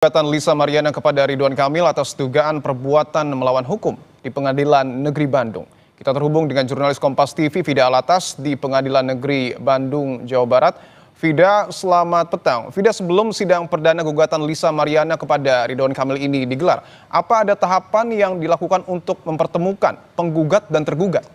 Gugatan Lisa Mariana kepada Ridwan Kamil atas dugaan perbuatan melawan hukum di Pengadilan Negeri Bandung. Kita terhubung dengan jurnalis Kompas TV Fida Alatas di Pengadilan Negeri Bandung, Jawa Barat. Fida, selamat petang. Fida, sebelum sidang perdana gugatan Lisa Mariana kepada Ridwan Kamil ini digelar, apa ada tahapan yang dilakukan untuk mempertemukan penggugat dan tergugat?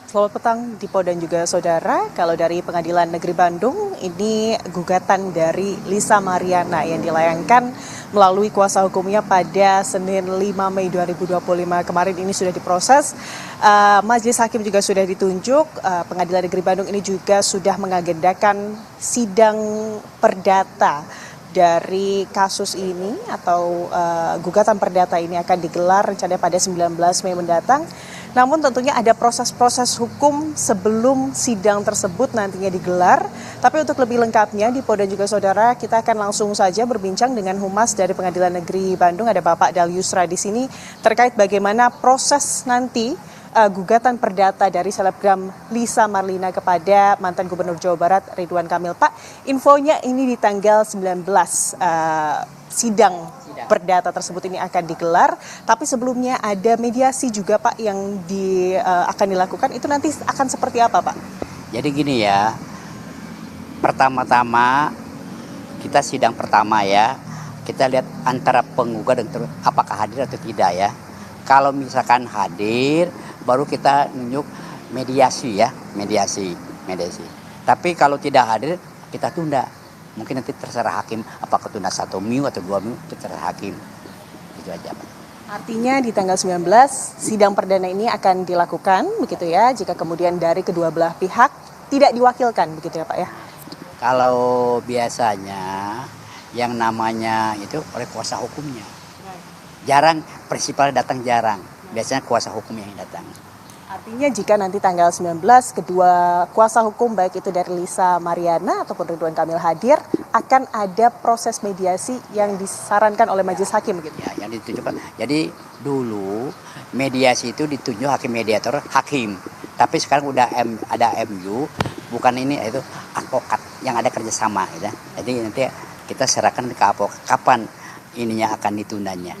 Selamat petang Dipo dan juga saudara. Kalau dari Pengadilan Negeri Bandung, ini gugatan dari Lisa Mariana yang dilayangkan melalui kuasa hukumnya pada Senin 5 Mei 2025 kemarin ini sudah diproses. Majelis Hakim juga sudah ditunjuk. Pengadilan Negeri Bandung ini juga sudah mengagendakan sidang perdata dari kasus ini atau gugatan perdata ini akan digelar rencananya pada 19 Mei mendatang. Namun tentunya ada proses-proses hukum sebelum sidang tersebut nantinya digelar. Tapi untuk lebih lengkapnya, Dipo dan juga saudara, kita akan langsung saja berbincang dengan Humas dari Pengadilan Negeri Bandung. Ada Bapak Dalyusra di sini terkait bagaimana proses nanti gugatan perdata dari selebgram Lisa Mariana kepada mantan Gubernur Jawa Barat Ridwan Kamil. Pak, infonya ini di tanggal 19 sidang perdata tersebut ini akan digelar, tapi sebelumnya ada mediasi juga Pak yang akan dilakukan. Itu nanti akan seperti apa Pak? Jadi gini ya, pertama-tama kita sidang pertama ya, kita lihat antara penggugat dan apakah hadir atau tidak ya. Kalau misalkan hadir, baru kita nunjuk mediasi ya, mediasi. Tapi kalau tidak hadir, kita tunda. Mungkin nanti terserah hakim apakah tunda 1 minggu atau 2 minggu, terserah hakim. Itu aja Pak. Artinya di tanggal 19 sidang perdana ini akan dilakukan begitu ya, jika kemudian dari kedua belah pihak tidak diwakilkan begitu ya Pak ya. Kalau biasanya yang namanya itu oleh kuasa hukumnya. Jarang prinsipal datang, jarang. Biasanya kuasa hukum yang datang. Artinya jika nanti tanggal 19 kedua kuasa hukum baik itu dari Lisa Mariana ataupun Ridwan Kamil hadir, akan ada proses mediasi yang disarankan oleh majelis hakim begitu. Ya, yang ditunjukkan. Jadi dulu mediasi itu ditunjuk hakim mediator hakim. Tapi sekarang udah ada MU, bukan ini itu advokat yang ada kerjasama gitu. Jadi nanti kita serahkan ke advokat kapan ininya akan ditundanya.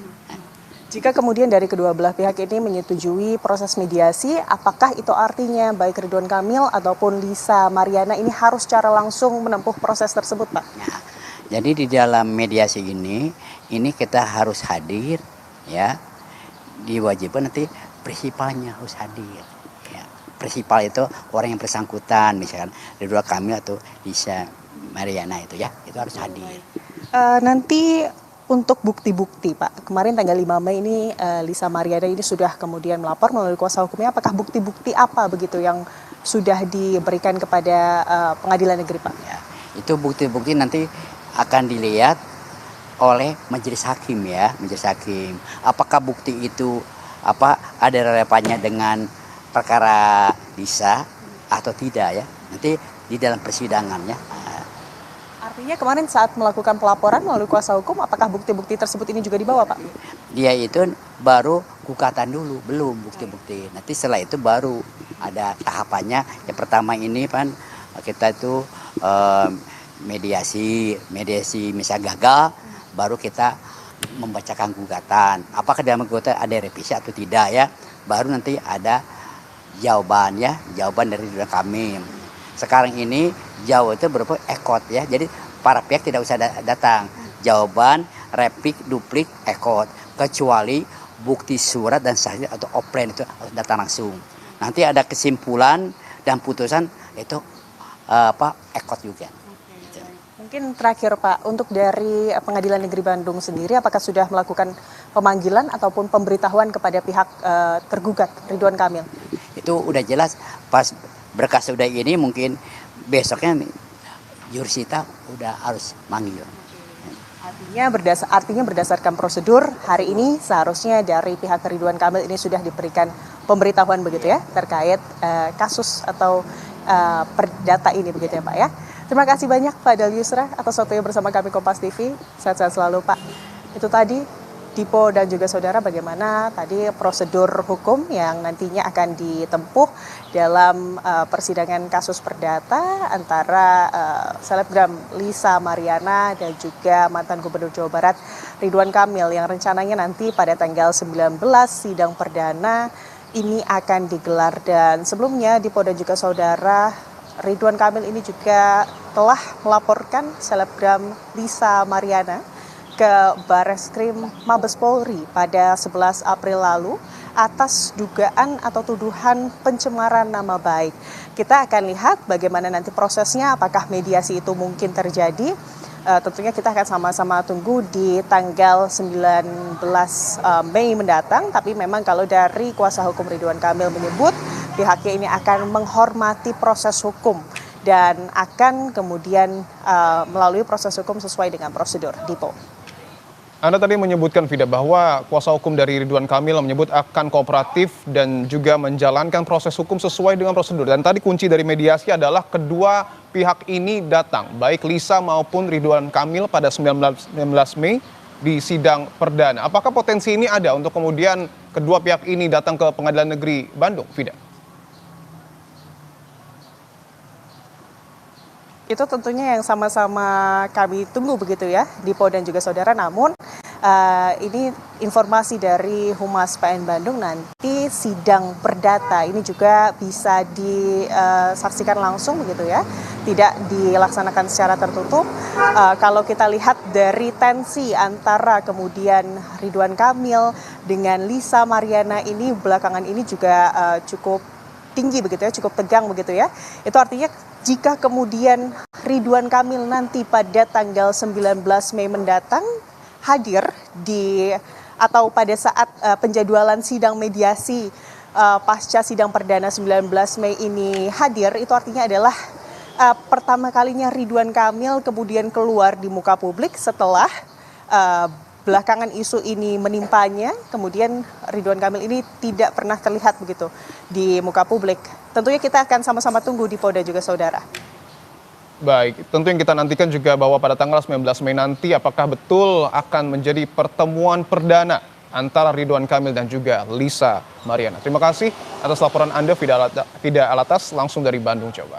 Jika kemudian dari kedua belah pihak ini menyetujui proses mediasi, apakah itu artinya baik Ridwan Kamil ataupun Lisa Mariana ini harus secara langsung menempuh proses tersebut, Pak? Nah, jadi di dalam mediasi ini kita harus hadir, ya. Diwajibkan nanti prinsipalnya harus hadir. Ya. Prinsipal itu orang yang bersangkutan, misalkan Ridwan Kamil atau Lisa Mariana itu ya, itu harus hadir. Nanti untuk bukti-bukti Pak, kemarin tanggal 5 Mei ini Lisa Mariana ini sudah kemudian melapor melalui kuasa hukumnya. Apakah bukti-bukti apa begitu yang sudah diberikan kepada pengadilan negeri Pak? Ya, itu bukti-bukti nanti akan dilihat oleh majelis hakim ya, majelis hakim. Apakah bukti itu ada relevannya dengan perkara Lisa atau tidak ya? Nanti di dalam persidangannya. Artinya kemarin saat melakukan pelaporan melalui kuasa hukum, apakah bukti-bukti tersebut ini juga dibawa Pak? Dia itu baru gugatan dulu, belum bukti-bukti. Nanti setelah itu baru ada tahapannya. Yang pertama ini kan kita itu mediasi misalnya gagal, baru kita membacakan gugatan. Apakah dalam gugatan ada revisi atau tidak ya? Baru nanti ada jawaban dari Ridwan Kamil. Sekarang ini jauh itu berupa ekot ya, jadi para pihak tidak usah datang. Jawaban, replik, duplik, ekot, kecuali bukti surat dan sahih atau offline itu harus datang langsung. Nanti ada kesimpulan dan putusan itu ekot juga. Gitu. Mungkin terakhir Pak, untuk dari Pengadilan Negeri Bandung sendiri, apakah sudah melakukan pemanggilan ataupun pemberitahuan kepada pihak tergugat Ridwan Kamil? Itu udah jelas pas berkas udah ini, mungkin besoknya Jursita udah harus manggil. Artinya berdasarkan prosedur hari ini seharusnya dari pihak Ridwan Kamil ini sudah diberikan pemberitahuan begitu ya terkait kasus atau perdata ini begitu ya Pak ya. Terima kasih banyak Pak Dalyusra atas waktunya bersama kami Kompas TV. Sehat-sehat selalu Pak. Itu tadi Dipo dan juga saudara bagaimana tadi prosedur hukum yang nantinya akan ditempuh dalam persidangan kasus perdata antara selebgram Lisa Mariana dan juga mantan Gubernur Jawa Barat Ridwan Kamil yang rencananya nanti pada tanggal 19 sidang perdana ini akan digelar. Dan sebelumnya Dipo dan juga saudara, Ridwan Kamil ini juga telah melaporkan selebgram Lisa Mariana ke Bareskrim Mabes Polri pada 11 April lalu atas dugaan atau tuduhan pencemaran nama baik. Kita akan lihat bagaimana nanti prosesnya, apakah mediasi itu mungkin terjadi. Tentunya kita akan sama-sama tunggu di tanggal 19 Mei mendatang. Tapi memang kalau dari kuasa hukum Ridwan Kamil menyebut pihaknya ini akan menghormati proses hukum dan akan kemudian melalui proses hukum sesuai dengan prosedur. Dipo. Anda tadi menyebutkan, Vida, bahwa kuasa hukum dari Ridwan Kamil menyebut akan kooperatif dan juga menjalankan proses hukum sesuai dengan prosedur. Dan tadi kunci dari mediasi adalah kedua pihak ini datang, baik Lisa maupun Ridwan Kamil pada 19 Mei di sidang perdana. Apakah potensi ini ada untuk kemudian kedua pihak ini datang ke Pengadilan Negeri Bandung, Vida? Itu tentunya yang sama-sama kami tunggu begitu ya, Dipo dan juga saudara. Namun ini informasi dari Humas PN Bandung, nanti sidang perdata ini juga bisa disaksikan langsung begitu ya, tidak dilaksanakan secara tertutup. Kalau kita lihat dari tensi antara kemudian Ridwan Kamil dengan Lisa Mariana ini belakangan ini juga cukup tinggi begitu ya, cukup tegang begitu ya. Itu artinya jika kemudian Ridwan Kamil nanti pada tanggal 19 Mei mendatang hadir atau pada saat penjadwalan sidang mediasi pasca sidang perdana 19 Mei ini hadir, itu artinya adalah pertama kalinya Ridwan Kamil kemudian keluar di muka publik setelah belakangan isu ini menimpanya. Kemudian Ridwan Kamil ini tidak pernah terlihat begitu di muka publik. Tentunya kita akan sama-sama tunggu di Polda juga saudara. Baik, tentu yang kita nantikan juga bahwa pada tanggal 19 Mei nanti apakah betul akan menjadi pertemuan perdana antara Ridwan Kamil dan juga Lisa Mariana. Terima kasih atas laporan Anda, Vida Alatas, langsung dari Bandung, Jawa Barat.